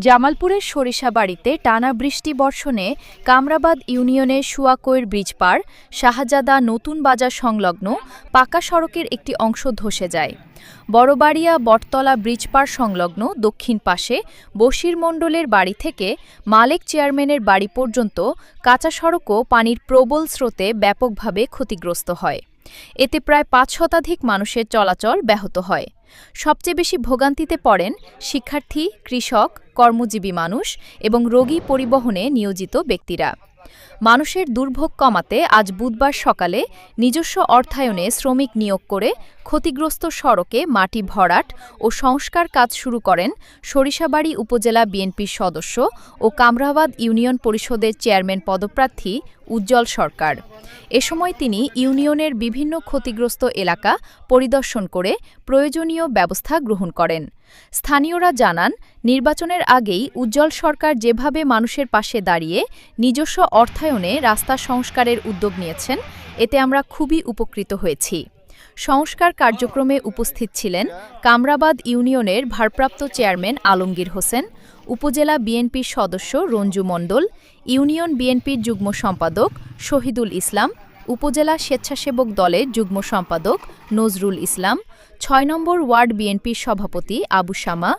জামালপুরের সরিষাবাড়ীতে টানা বৃষ্টি বর্ষণে কামরাবাদ ইউনিয়নের সুয়াকৈর ব্রিজ পার শাহজাদা নতুন বাজার সংলগ্ন পাকা সড়কের একটি অংশ ধসে যায়। বড়বাড়িয়া বটতলা ব্রিজ পার সংলগ্ন দক্ষিণ পাশে বশির মণ্ডলের বাড়ি থেকে মালেক চেয়ারম্যানের বাড়ি পর্যন্ত কাঁচা সড়কও পানির প্রবল স্রোতে ব্যাপকভাবে ক্ষতিগ্রস্ত হয়। এতে প্রায় ৫ শতাধিক মানুষের চলাচল ব্যাহত হয়। সবচেয়ে বেশি ভোগান্তিতে পড়েন শিক্ষার্থী, কৃষক, কর্মজীবী মানুষ এবং রোগী পরিবহনে নিয়োজিত ব্যক্তিরা। মানুষের দুর্ভোগ কমাতে আজ বুধবার সকালে নিজস্ব অর্থায়নে শ্রমিক নিয়োগ করে ক্ষতিগ্রস্ত সড়কে মাটি ভরাট ও সংস্কার কাজ শুরু করেন সরিষাবাড়ী উপজেলা বিএনপির সদস্য ও কামরাবাদ ইউনিয়ন পরিষদের চেয়ারম্যান পদপ্রার্থী উজ্জ্বল সরকার। এ সময় তিনি ইউনিয়নের বিভিন্ন ক্ষতিগ্রস্ত এলাকা পরিদর্শন করে প্রয়োজনীয় ব্যবস্থা গ্রহণ করেন। স্থানীয়রা জানান, নির্বাচনের আগেই উজ্জ্বল সরকার যেভাবে মানুষের পাশে দাঁড়িয়ে নিজস্ব অর্থায়নে রাস্তা সংস্কারের উদ্যোগ নিয়েছেন, এতে আমরা খুবই উপকৃত হয়েছি। সংস্কার কার্যক্রমে উপস্থিত ছিলেন কামরাবাদ ইউনিয়নের ভারপ্রাপ্ত চেয়ারম্যান আলমগীর হোসেন, উপজেলা বিএনপির সদস্য রঞ্জু মণ্ডল, ইউনিয়ন বিএনপির যুগ্ম সম্পাদক শহীদুল ইসলাম, উপজেলা স্বেচ্ছাসেবক দলের যুগ্ম সম্পাদক নজরুল ইসলাম, ৬ নম্বর ওয়ার্ড বিএনপির সভাপতি আবু শামা,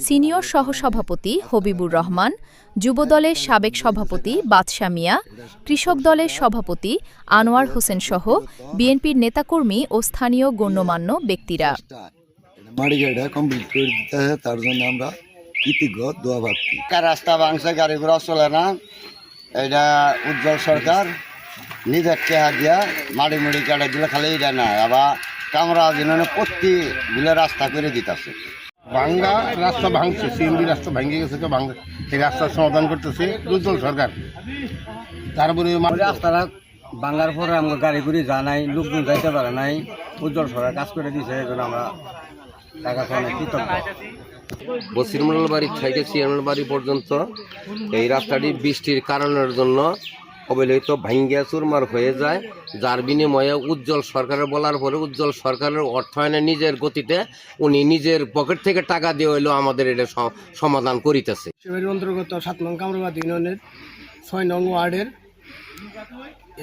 সিনিয়র সহসভাপতি হবিবুর রহমান, যুবদলের সাবেক সভাপতি বাদশা মিয়া, কৃষক দলের সভাপতি আনোয়ার হোসেন সহ বিএনপির নেতাকর্মী ও স্থানীয় গণ্যমান্য ব্যক্তিরা। রাস্তা ভাঙছে, গাড়ি ঘোড়া চলে না, এটা উজ্জ্বল সরকার নিজের টেহা দিয়া মাড়ি মুড়ি কেটে দিলে খালি এটা না, আবার কামরা দিন প্রতি দিলে রাস্তা করে দিতেছে। ভাঙ্গা রাস্তা ভাঙছে, সিএনজি রাস্তা ভেঙে গেছে, এই রাস্তার সমাধান করতেছে উজ্জ্বল সরকার। তারপরে রাস্তাটা ভাঙার পরে আমরা গাড়ি ঘুরি যা নাই, লোকজন যাইতে পারে নাই, উজ্জ্বল সরকার কাজ করে দিয়েছে, এই জন্য আমরা টাকা অনেক কৃতজ্ঞ। বশির মণ্ডল বাড়ি থেকে চেয়ারম্যান বাড়ি পর্যন্ত এই রাস্তাটি বৃষ্টির কারণের জন্য অবহেলিত ভাঙ্গিয়া চুরমার হয়ে যায়, যার বিনিময়ে উজ্জ্বল সরকারের বলার পরে উজ্জ্বল সরকারের অর্থায়নে নিজের গতিতে উনি নিজের পকেট থেকে টাকা দিয়ে হইলেও আমাদের এটা সমাধান করিতেছে। অন্তর্গত ৭ নং কামরাবাদ ইউনিয়নের ৬ নং ওয়ার্ডের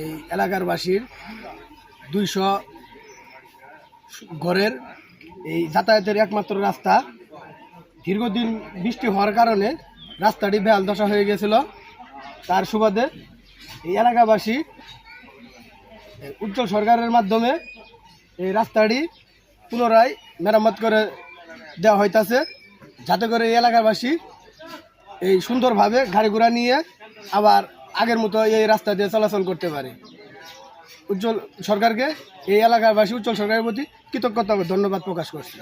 এই এলাকার বাসীর ২০০ ঘরের এই যাতায়াতের একমাত্র রাস্তা। দীর্ঘদিন বৃষ্টি হওয়ার কারণে রাস্তাটি বেহাল দশা হয়ে গেছিল। তার সুবাদে এই এলাকাবাসী উজ্জ্বল সরকারের মাধ্যমে এই রাস্তাটি পুনরায় মেরামত করে দেওয়া হইতাছে, যাতে করে এই এলাকাবাসী এই সুন্দরভাবে গাড়ি ঘোড়া নিয়ে আবার আগের মতো এই রাস্তা দিয়ে চলাচল করতে পারে। উজ্জ্বল সরকারকে এই এলাকাবাসী উজ্জ্বল সরকারের প্রতি কৃতজ্ঞতা ও ধন্যবাদ প্রকাশ করছে।